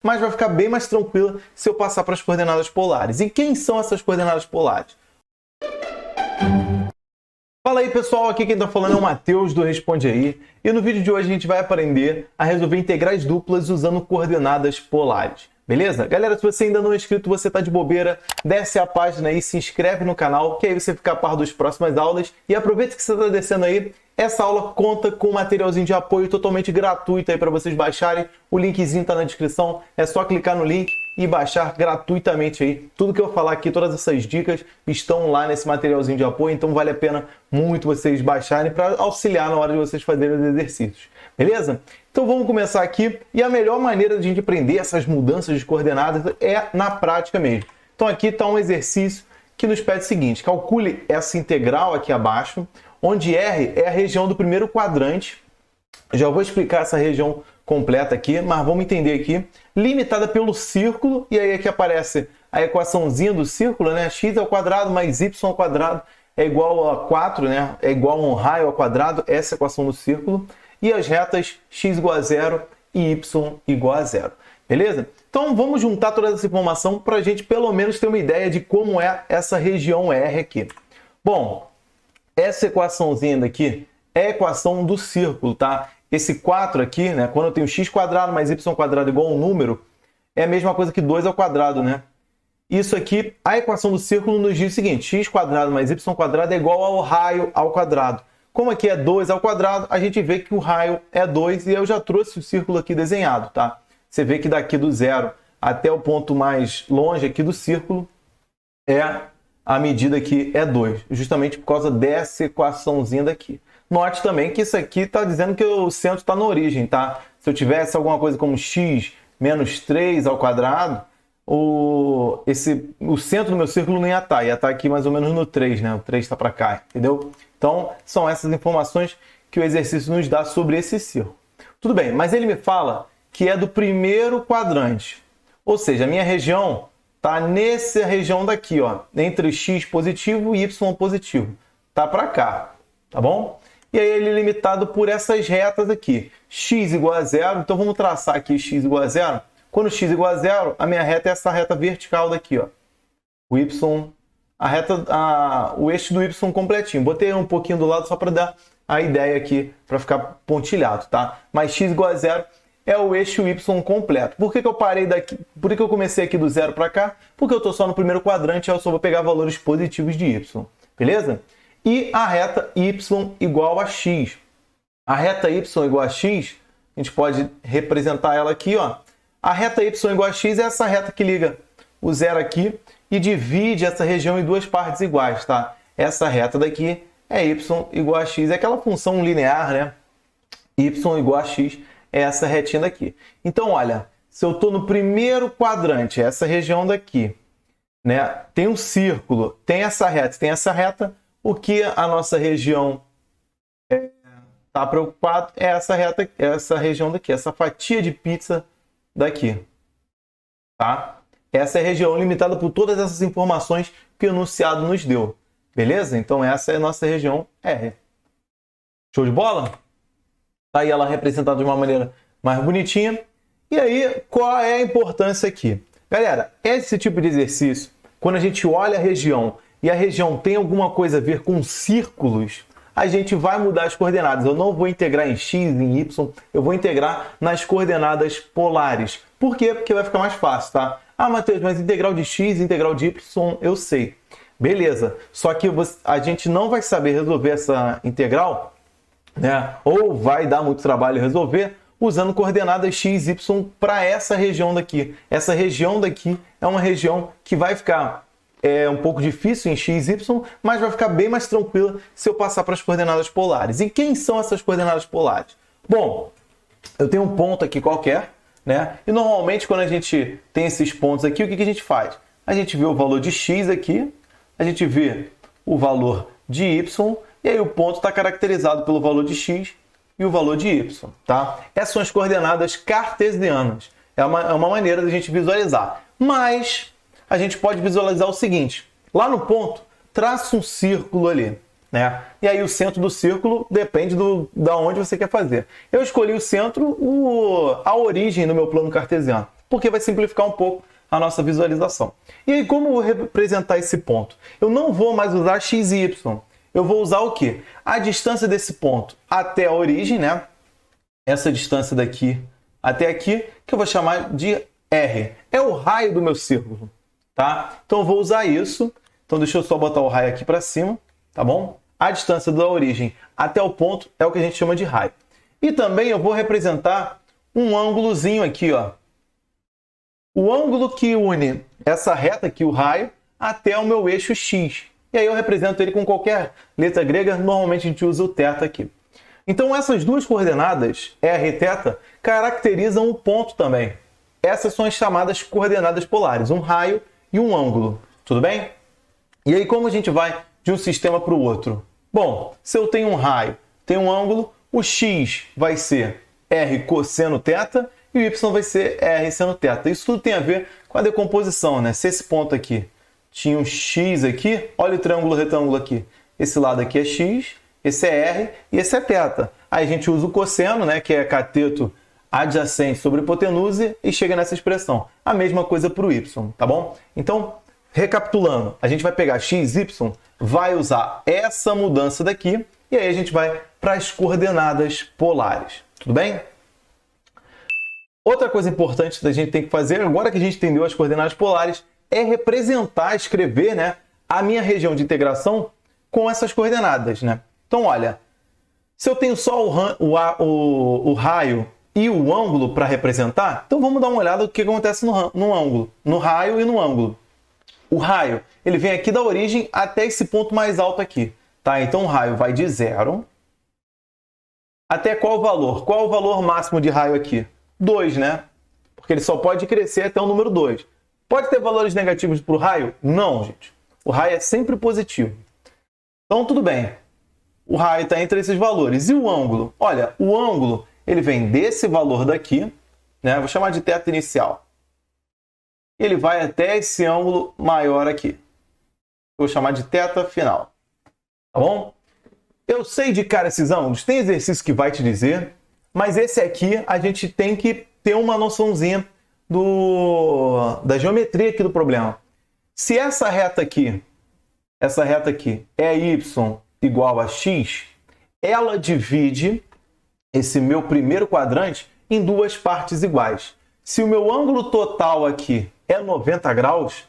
mas vai ficar bem mais tranquila se eu passar para as coordenadas polares. E quem são essas coordenadas polares? Fala aí pessoal, aqui quem está falando é o Matheus do Responde Aí, e no vídeo de hoje a gente vai aprender a resolver integrais duplas usando coordenadas polares. Beleza? Galera, se você ainda não é inscrito, você tá de bobeira, desce a página aí, se inscreve no canal, que aí você fica a par das próximas aulas. E aproveita que você está descendo aí, essa aula conta com um materialzinho de apoio totalmente gratuito aí para vocês baixarem. O linkzinho tá na descrição, é só clicar no link e baixar gratuitamente aí. Tudo que eu falar aqui, todas essas dicas estão lá nesse materialzinho de apoio, então vale a pena muito vocês baixarem para auxiliar na hora de vocês fazerem os exercícios. Beleza? Então vamos começar aqui, e a melhor maneira de a gente aprender essas mudanças de coordenadas é na prática mesmo. Então aqui está um exercício que nos pede o seguinte: calcule essa integral aqui abaixo, onde R é a região do primeiro quadrante. Já vou explicar essa região completa aqui, mas vamos entender aqui. Limitada pelo círculo, e aí aqui aparece a equaçãozinha do círculo, né? X ao quadrado mais y ao quadrado é igual a 4, né? É igual a um raio ao quadrado, essa é a equação do círculo. E as retas x igual a 0 e y igual a 0. Beleza? Então vamos juntar toda essa informação para a gente pelo menos ter uma ideia de como é essa região R aqui. Bom, essa equaçãozinha daqui é a equação do círculo, tá? Esse 4 aqui, né? Quando eu tenho x quadrado mais y quadrado igual a um número, é a mesma coisa que 2 ao quadrado, né? Isso aqui, a equação do círculo nos diz o seguinte: x quadrado mais y quadrado é igual ao raio ao quadrado. Como aqui é 2 ao quadrado, a gente vê que o raio é 2 e eu já trouxe o círculo aqui desenhado, tá? Você vê que daqui do zero até o ponto mais longe aqui do círculo a medida aqui é 2, justamente por causa dessa equaçãozinha daqui. Note também que isso aqui está dizendo que o centro está na origem, tá? Se eu tivesse alguma coisa como x menos 3 ao quadrado, o centro do meu círculo não ia estar aqui mais ou menos no 3, né? O 3 está para cá, entendeu? Então, são essas informações que o exercício nos dá sobre esse círculo. Tudo bem, mas ele me fala que é do primeiro quadrante. Ou seja, a minha região está nessa região daqui, ó, entre x positivo e y positivo. Tá para cá, tá bom? E aí ele é limitado por essas retas aqui. X igual a 0, então vamos traçar aqui x igual a 0. Quando x igual a 0, a minha reta é essa reta vertical daqui, ó. O y, o eixo do y completinho. Botei um pouquinho do lado só para dar a ideia aqui, para ficar pontilhado, tá? Mas x igual a 0 é o eixo y completo. Por que eu parei daqui? Por que eu comecei aqui do 0 para cá? Porque eu estou só no primeiro quadrante, eu só vou pegar valores positivos de y. Beleza? E a reta y igual a x. A reta y igual a x, a gente pode representar ela aqui, ó. A reta y igual a x é essa reta que liga o zero aqui e divide essa região em duas partes iguais, tá? Essa reta daqui é y igual a x, é aquela função linear, né? Y igual a x é essa retinha daqui. Então, olha, se eu estou no primeiro quadrante, essa região daqui, né? Tem um círculo, tem essa reta, o que a nossa região está preocupado é essa reta, essa região daqui, essa fatia de pizza daqui, tá? Essa é a região limitada por todas essas informações que o enunciado nos deu, beleza? Então essa é a nossa região R. Show de bola? Tá aí ela representada de uma maneira mais bonitinha. E aí, qual é a importância aqui? Galera, esse tipo de exercício, quando a gente olha a região e a região tem alguma coisa a ver com círculos, a gente vai mudar as coordenadas. Eu não vou integrar em x, em y, eu vou integrar nas coordenadas polares. Por quê? Porque vai ficar mais fácil, tá? Ah, Matheus, mas integral de x, integral de y, eu sei. Beleza, só que a gente não vai saber resolver essa integral, né? Ou vai dar muito trabalho resolver usando coordenadas x, y para essa região daqui. Essa região daqui é uma região que vai ficar um pouco difícil em x, y, mas vai ficar bem mais tranquila se eu passar para as coordenadas polares. E quem são essas coordenadas polares? Bom, eu tenho um ponto aqui qualquer, né? E normalmente quando a gente tem esses pontos aqui, o que a gente faz? A gente vê o valor de x aqui, a gente vê o valor de y, e aí o ponto está caracterizado pelo valor de x e o valor de y, tá? Essas são as coordenadas cartesianas. É uma maneira da gente visualizar. Mas a gente pode visualizar o seguinte: lá no ponto, traça um círculo ali, né? E aí o centro do círculo depende da onde você quer fazer. Eu escolhi o centro, a origem do meu plano cartesiano. porque vai simplificar um pouco a nossa visualização. E aí, como eu vou representar esse ponto? Eu não vou mais usar x e y. Eu vou usar o quê? A distância desse ponto até a origem, né? Essa distância daqui até aqui, que eu vou chamar de R. É o raio do meu círculo, tá? Então eu vou usar isso. Então deixa eu só botar o raio aqui para cima, tá bom? A distância da origem até o ponto é o que a gente chama de raio. E também eu vou representar um ângulozinho aqui, ó. O ângulo que une essa reta aqui, o raio, até o meu eixo X. E aí eu represento ele com qualquer letra grega, normalmente a gente usa o θ aqui. Então essas duas coordenadas, R e θ, caracterizam um ponto também. Essas são as chamadas coordenadas polares, um raio e um ângulo. Tudo bem? E aí como a gente vai de um sistema para o outro? Bom, se eu tenho um raio, tenho um ângulo, o X vai ser R cosseno θ e o Y vai ser R seno θ. Isso tudo tem a ver com a decomposição, né? Se esse ponto aqui tinha um X aqui, olha o triângulo retângulo aqui. Esse lado aqui é X, esse é R e esse é θ. Aí a gente usa o cosseno, né, que é cateto adjacente sobre hipotenusa e chega nessa expressão. A mesma coisa para o Y, tá bom? Então, recapitulando, a gente vai pegar x, y, vai usar essa mudança daqui e aí a gente vai para as coordenadas polares. Tudo bem? Outra coisa importante que a gente tem que fazer, agora que a gente entendeu as coordenadas polares, é representar, escrever, né, a minha região de integração com essas coordenadas, né? Então, olha, se eu tenho só o raio e o ângulo para representar, então vamos dar uma olhada no que acontece no ângulo, no raio e no ângulo. O raio, ele vem aqui da origem até esse ponto mais alto aqui, tá? Então o raio vai de 0 até qual valor? Qual é o valor máximo de raio aqui? 2, né? Porque ele só pode crescer até o número 2. Pode ter valores negativos para o raio? Não, gente. O raio é sempre positivo. Então tudo bem. O raio está entre esses valores. E o ângulo? Olha, o ângulo ele vem desse valor daqui, né? Vou chamar de θ inicial. Ele vai até esse ângulo maior aqui. Vou chamar de θ final. Tá bom? Eu sei de cara esses ângulos, tem exercício que vai te dizer, mas esse aqui a gente tem que ter uma noçãozinha da geometria aqui do problema. Se essa reta aqui é y igual a x, ela divide esse meu primeiro quadrante em duas partes iguais. Se o meu ângulo total aqui é 90 graus,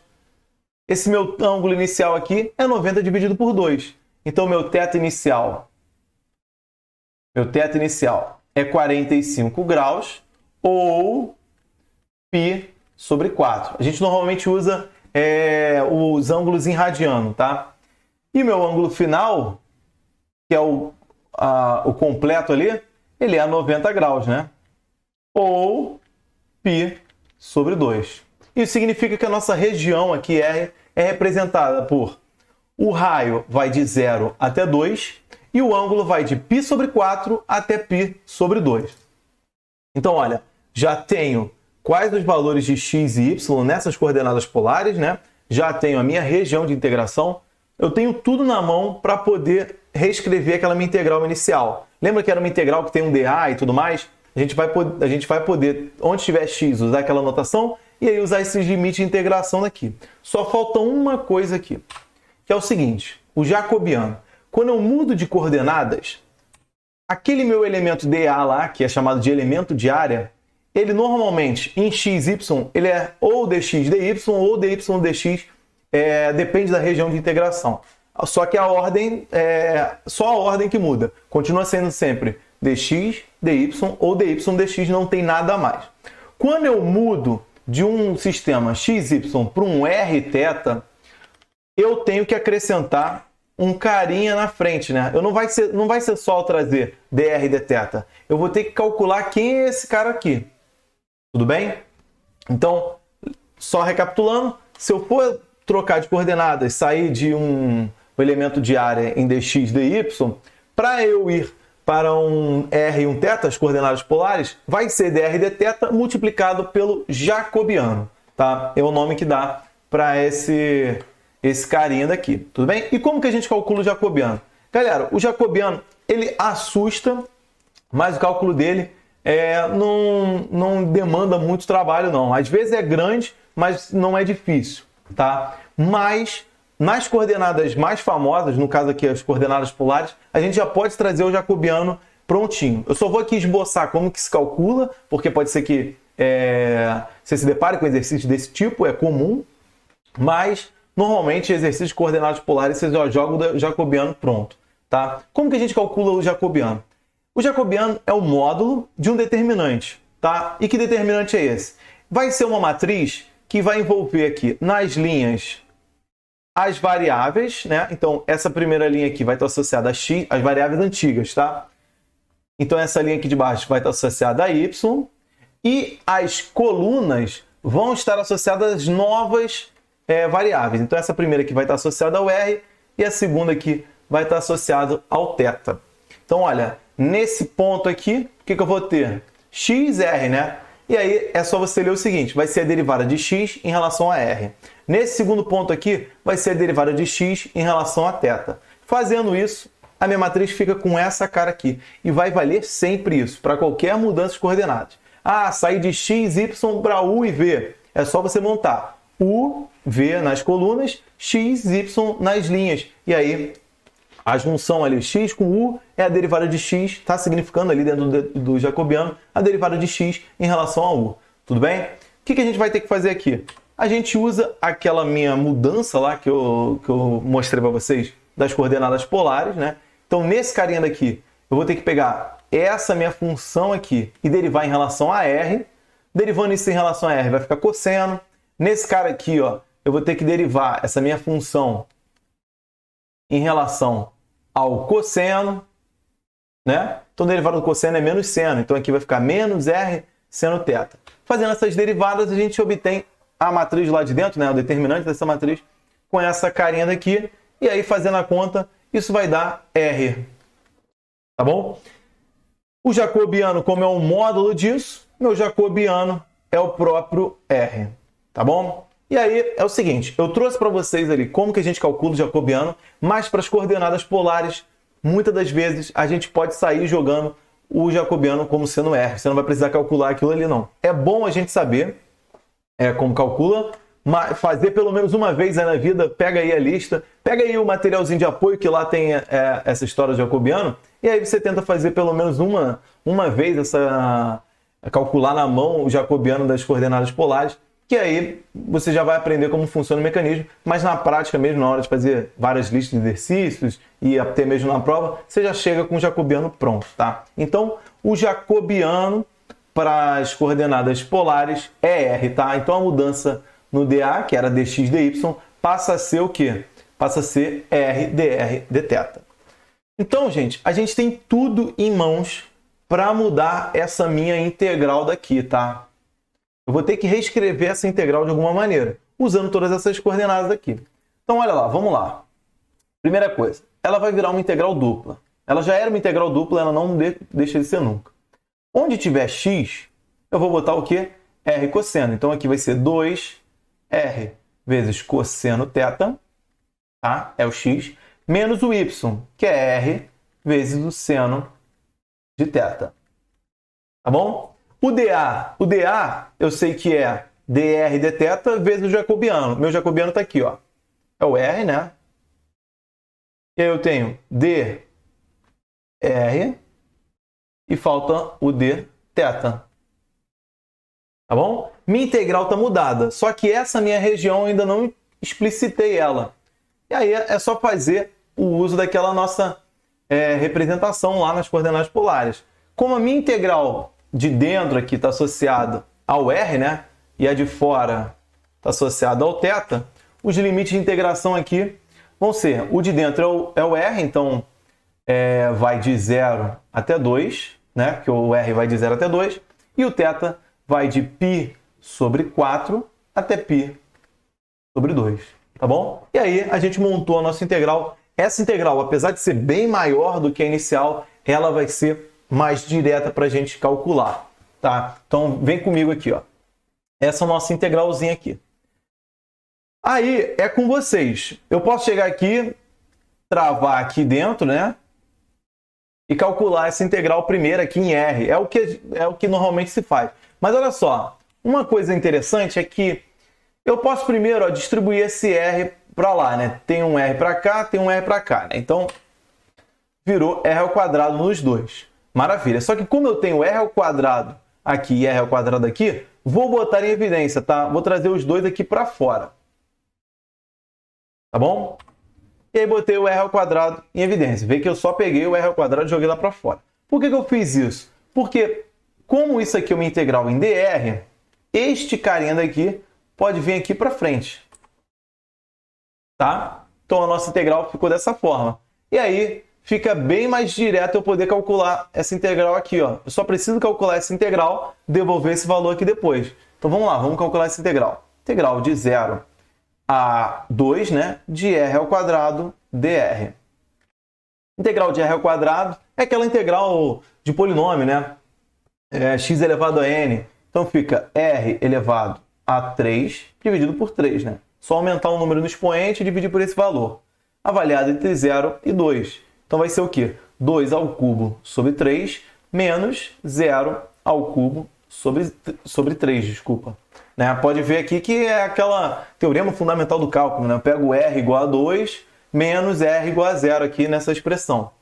esse meu ângulo inicial aqui é 90 dividido por 2. Então, meu θ inicial é 45 graus ou π sobre 4. A gente normalmente usa os ângulos em radiano, tá? E meu ângulo final, que é o completo ali, ele é 90 graus, né? Ou π sobre 2. Isso significa que a nossa região aqui R é representada por o raio vai de 0 até 2 e o ângulo vai de π sobre 4 até π sobre 2. Então, olha, já tenho quais os valores de x e y nessas coordenadas polares, né? Já tenho a minha região de integração. Eu tenho tudo na mão para poder reescrever aquela minha integral inicial. Lembra que era uma integral que tem um dA e tudo mais? A gente vai poder, onde tiver x, usar aquela notação e aí usar esse limite de integração daqui. Só falta uma coisa aqui, que é o seguinte, o jacobiano. Quando eu mudo de coordenadas, aquele meu elemento dA lá, que é chamado de elemento de área, ele normalmente, em x, y, ele é ou dx, dy ou dy, dx, depende da região de integração. Só que a ordem só a ordem que muda. Continua sendo sempre dx, dy ou dy, dx, não tem nada a mais. Quando eu mudo de um sistema xy para um rθ, eu tenho que acrescentar um carinha na frente, né? Não vai ser só trazer dr e dθ. Eu vou ter que calcular quem é esse cara aqui. Tudo bem? Então, só recapitulando, se eu for trocar de coordenadas, sair de um elemento de área em dx, dy, para eu ir para um r e um θ, as coordenadas polares, vai ser dr e dθ multiplicado pelo jacobiano, tá? É o nome que dá para esse carinha daqui, tudo bem? E como que a gente calcula o jacobiano? Galera, o jacobiano, ele assusta, mas o cálculo dele não demanda muito trabalho, não. Às vezes é grande, mas não é difícil, tá? Mas nas coordenadas mais famosas, no caso aqui as coordenadas polares, a gente já pode trazer o jacobiano prontinho. Eu só vou aqui esboçar como que se calcula, porque pode ser que você se depare com exercícios desse tipo, é comum, mas normalmente exercícios de coordenadas polares você já joga o jacobiano pronto, tá? Como que a gente calcula o jacobiano? O jacobiano é o módulo de um determinante, tá? E que determinante é esse? Vai ser uma matriz que vai envolver aqui nas linhas as variáveis, né? Então, essa primeira linha aqui vai estar associada a x, as variáveis antigas, tá? Então, essa linha aqui de baixo vai estar associada a y e as colunas vão estar associadas às novas variáveis. Então, essa primeira aqui vai estar associada ao r e a segunda aqui vai estar associada ao θ. Então, olha, nesse ponto aqui, o que eu vou ter? XR, né? E aí é só você ler o seguinte, vai ser a derivada de x em relação a r. Nesse segundo ponto aqui, vai ser a derivada de x em relação a θ. Fazendo isso, a minha matriz fica com essa cara aqui. E vai valer sempre isso, para qualquer mudança de coordenadas. Ah, sair de x, y para u e v. É só você montar u, v nas colunas, x, y nas linhas. E aí, a junção ali, x com u, é a derivada de x, está significando ali dentro do jacobiano a derivada de x em relação a u. Tudo bem? O que a gente vai ter que fazer aqui? A gente usa aquela minha mudança lá que eu mostrei para vocês das coordenadas polares, né? Então, nesse carinha daqui, eu vou ter que pegar essa minha função aqui e derivar em relação a r. Derivando isso em relação a r, vai ficar cosseno. Nesse cara aqui, ó, eu vou ter que derivar essa minha função em relação ao cosseno, né? Então, derivada do cosseno é menos seno. Então, aqui vai ficar menos r seno θ. Fazendo essas derivadas, a gente obtém a matriz lá de dentro, né? O determinante dessa matriz, com essa carinha daqui. E aí, fazendo a conta, isso vai dar r. Tá bom? O jacobiano, como é um módulo disso, meu jacobiano é o próprio r. Tá bom? E aí é o seguinte, eu trouxe para vocês ali como que a gente calcula o jacobiano, mas para as coordenadas polares, muitas das vezes a gente pode sair jogando o jacobiano como sendo r. Você não vai precisar calcular aquilo ali, não. É bom a gente saber como calcula, mas fazer pelo menos uma vez aí na vida, pega aí a lista, pega aí o materialzinho de apoio que lá tem essa história do jacobiano, e aí você tenta fazer pelo menos uma vez calcular na mão o jacobiano das coordenadas polares, que aí você já vai aprender como funciona o mecanismo, mas na prática mesmo, na hora de fazer várias listas de exercícios e até mesmo na prova, você já chega com o jacobiano pronto, tá? Então, o jacobiano para as coordenadas polares é R, tá? Então, a mudança no dA, que era dx dy, passa a ser o quê? Passa a ser R dr dθ. Então, gente, a gente tem tudo em mãos para mudar essa minha integral daqui, tá? Eu vou ter que reescrever essa integral de alguma maneira, usando todas essas coordenadas aqui. Então, olha lá, vamos lá. Primeira coisa, ela vai virar uma integral dupla. Ela já era uma integral dupla, ela não deixa de ser nunca. Onde tiver x, eu vou botar o quê? R cosseno. Então, aqui vai ser 2r vezes cosseno θ, tá? É o x, menos o y, que é r vezes o seno de θ. Tá bom? O dA, eu sei que é dr dθ vezes o jacobiano. Meu jacobiano está aqui, ó. É o r, né? E aí eu tenho dr e falta o dθ. Tá bom? Minha integral está mudada, só que essa minha região eu ainda não explicitei ela. E aí é só fazer o uso daquela nossa representação lá nas coordenadas polares. Como a minha integral de dentro aqui está associada ao r, né? E a de fora está associada ao θ, os limites de integração aqui vão ser, o de dentro é o r, então vai de 0 até 2, né? Porque o r vai de 0 até 2, e o θ vai de π sobre 4 até π sobre 2, tá bom? E aí a gente montou a nossa integral. Essa integral, apesar de ser bem maior do que a inicial, ela vai ser mais direta para a gente calcular, tá? Então, vem comigo aqui, ó. Essa é a nossa integralzinha aqui. Aí, é com vocês. Eu posso chegar aqui, travar aqui dentro, né? e calcular essa integral primeiro aqui em R. É o que normalmente se faz. Mas olha só, uma coisa interessante é que eu posso primeiro, ó, distribuir esse R para lá, né? Tem um R para cá, tem um R para cá, né? Então, virou R ao quadrado nos dois. Maravilha. Só que como eu tenho R ao quadrado aqui e R ao quadrado aqui, vou botar em evidência, tá? Vou trazer os dois aqui para fora. Tá bom? E aí botei o R ao quadrado em evidência. Vê que eu só peguei o R ao quadrado e joguei lá para fora. Por que eu fiz isso? Porque, como isso aqui é uma integral em dr, este carinha daqui pode vir aqui para frente. Tá? Então a nossa integral ficou dessa forma. E aí fica bem mais direto eu poder calcular essa integral aqui, ó. Eu só preciso calcular essa integral, devolver esse valor aqui depois. Então vamos lá, vamos calcular essa integral. Integral de 0 a 2, né, de r ao quadrado dr. Integral de r ao quadrado é aquela integral de polinômio, né? X elevado a n. Então fica r elevado a 3 dividido por 3, né? Só aumentar o número no expoente e dividir por esse valor. Avaliado entre 0 e 2. Então vai ser o quê? 2 ao cubo sobre 3 menos 0 ao cubo sobre 3, desculpa. Né? Pode ver aqui que é aquela teorema fundamental do cálculo, né? Eu pego R igual a 2 menos R igual a 0 aqui nessa expressão.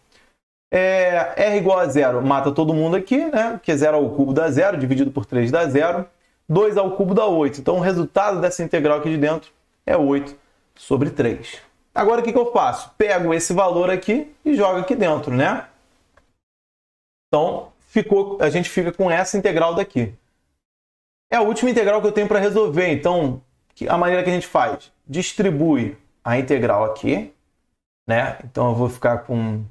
R igual a 0 mata todo mundo aqui, né? Porque 0 ao cubo dá 0, dividido por 3 dá 0. 2 ao cubo dá 8. Então o resultado dessa integral aqui de dentro é 8 sobre 3. Agora o que eu faço? Pego esse valor aqui e jogo aqui dentro, né? Então a gente fica com essa integral daqui. É a última integral que eu tenho para resolver. Então a maneira que a gente faz? Distribui a integral aqui, né? Então eu vou ficar com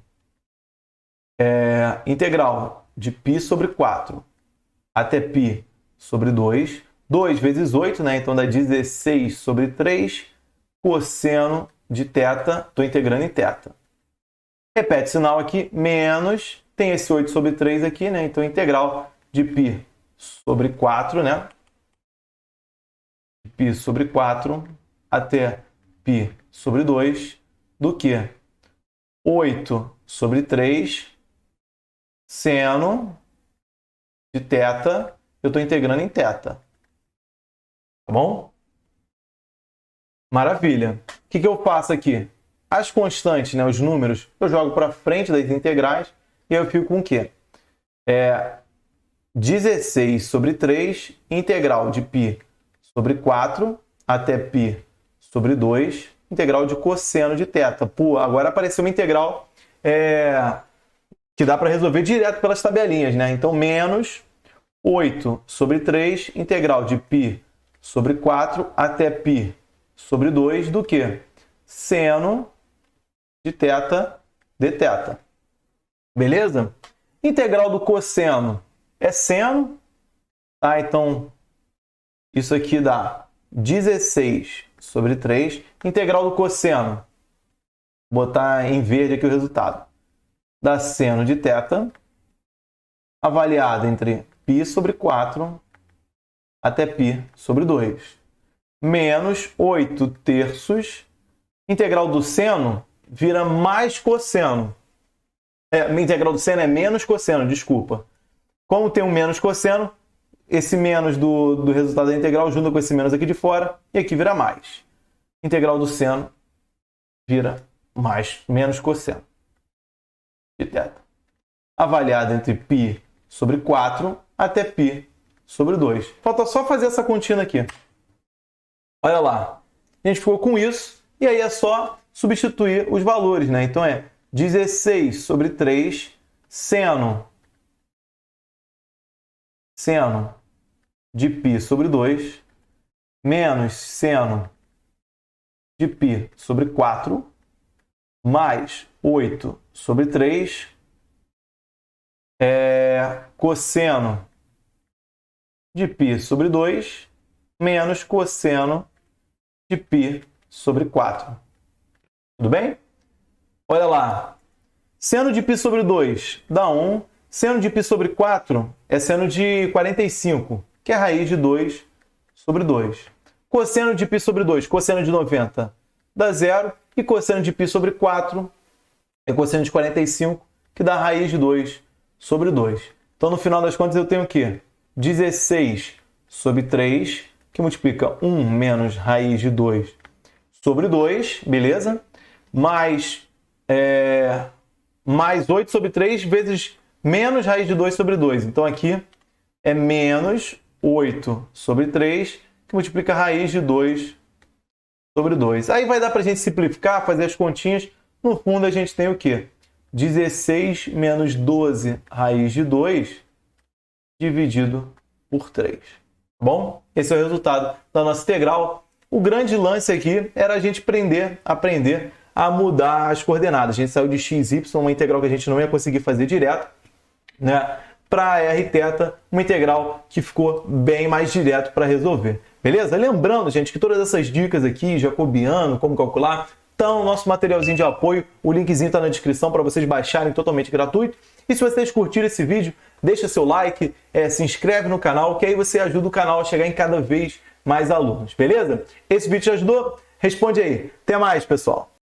integral de π sobre 4 até π sobre 2. 2 vezes 8, né? Então dá 16 sobre 3 cosseno de θ. Estou integrando em θ. Repete sinal aqui, menos, tem esse 8 sobre 3 aqui, né? Então integral de π sobre 4, né? π sobre 4 até π sobre 2 do que 8 sobre 3 seno de θ. Eu estou integrando em θ. Tá bom? Maravilha. O que eu faço aqui? As constantes, né, os números, eu jogo para frente das integrais e eu fico com o quê? 16 sobre 3, integral de π sobre 4 até π sobre 2, integral de cosseno de θ. Pô, agora apareceu uma integral que dá para resolver direto pelas tabelinhas, né? Então, menos 8 sobre 3, integral de π sobre 4 até π sobre 2 do que? Seno de θ dθ. Beleza? Integral do cosseno é seno. Tá? Então, isso aqui dá 16 sobre 3. Integral do cosseno. Vou botar em verde aqui o resultado. Dá seno de θ, avaliado entre π sobre 4 até π sobre 2. Menos 8 terços. Integral do seno vira mais cosseno. Integral do seno é menos cosseno, desculpa. Como tem um menos cosseno, esse menos do resultado da integral junta com esse menos aqui de fora e aqui vira mais. Integral do seno vira menos cosseno de θ. Avaliado entre π sobre 4 até π sobre 2. Falta só fazer essa continha aqui. Olha lá. A gente ficou com isso e aí é só substituir os valores, né? Então é 16 sobre 3 seno de π sobre 2 menos seno de π sobre 4 mais 8 sobre 3 cosseno de π sobre 2 menos cosseno de π sobre 4. Tudo bem? Olha lá. Seno de π sobre 2 dá 1. Seno de π sobre 4 é seno de 45, que é a raiz de 2 sobre 2. Cosseno de π sobre 2, cosseno de 90, dá 0. E cosseno de π sobre 4 é cosseno de 45, que dá raiz de 2 sobre 2. Então, no final das contas, eu tenho o quê? 16 sobre 3, que multiplica 1 menos raiz de 2 sobre 2, beleza? Mais 8 sobre 3 vezes menos raiz de 2 sobre 2. Então, aqui é menos 8 sobre 3, que multiplica raiz de 2 sobre 2. Aí vai dar para a gente simplificar, fazer as continhas. No fundo, a gente tem o quê? 16 menos 12 raiz de 2 dividido por 3. Tá bom? Esse é o resultado da nossa integral. O grande lance aqui era a gente aprender a mudar as coordenadas. A gente saiu de x, y, uma integral que a gente não ia conseguir fazer direto, né? Para r θ, uma integral que ficou bem mais direto para resolver. Beleza? Lembrando, gente, que todas essas dicas aqui, jacobiano, como calcular, estão no nosso materialzinho de apoio. O linkzinho está na descrição para vocês baixarem totalmente gratuito. E se vocês curtiram esse vídeo, deixa seu like, se inscreve no canal, que aí você ajuda o canal a chegar em cada vez mais alunos. Beleza? Esse vídeo te ajudou? Responde aí. Até mais, pessoal!